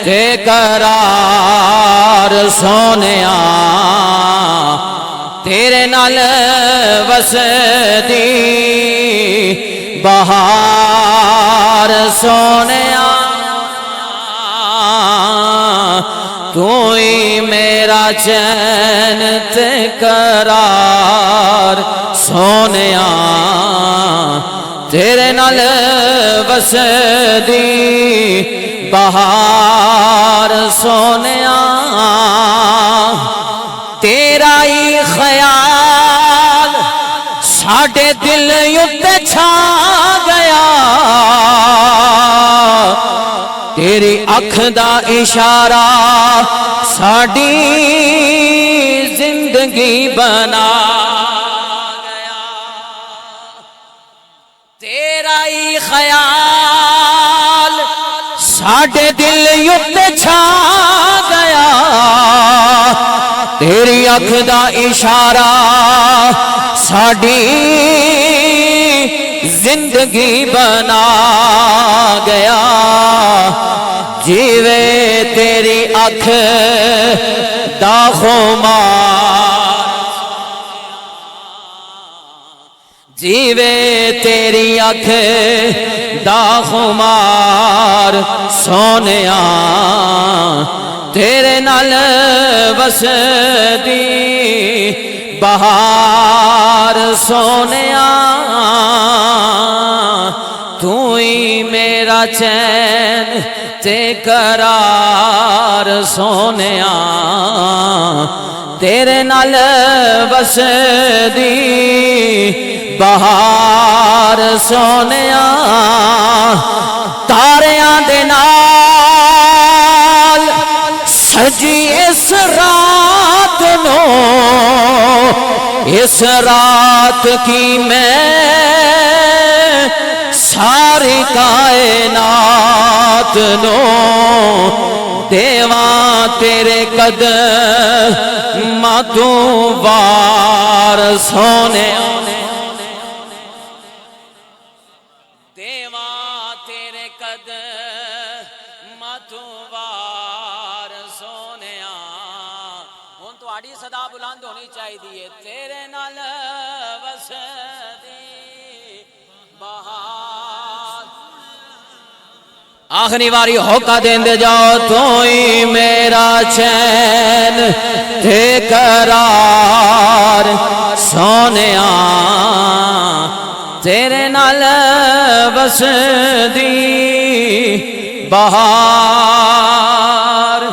تے قرار سونیا تیرے نال وسدی بہار سونیا تو ہی میرا چین تے قرار سونیا تیرے نال وسدی بہار سونیا تیرا ہی خیال ساڈے دل اُتے چھا گیا تیری اکھ دا اشارہ ساڈی زندگی بنا گیا تیرا ہی خیال ساڈے دل اُتے چھا گیا تیری اکھ دا اشارہ ساڈی زندگی بنا گیا جیوے تیری اکھ دا خمار جیوے تیری اکھ دا خمار سونیا تیرے نال وسدی بہار سونیا تو ہی میرا چین تے قرار سونیا تیرے نال وسدی بہار سونیا تاریاں دے نال سجی اس رات نو اس رات کی میں ساری کائنات نو دیواں تیرے قدماں تو وار سونیا دیواں تیرے قدماں تو وار سونیا ہن تہاڈی صدا بلند ہونی چاہیے تیرے نال وسدی بہار آخری باری ہوکا دیندے جاؤ تو ہی میرا چین تے قرار سونیا تیرے نال وسدی بہار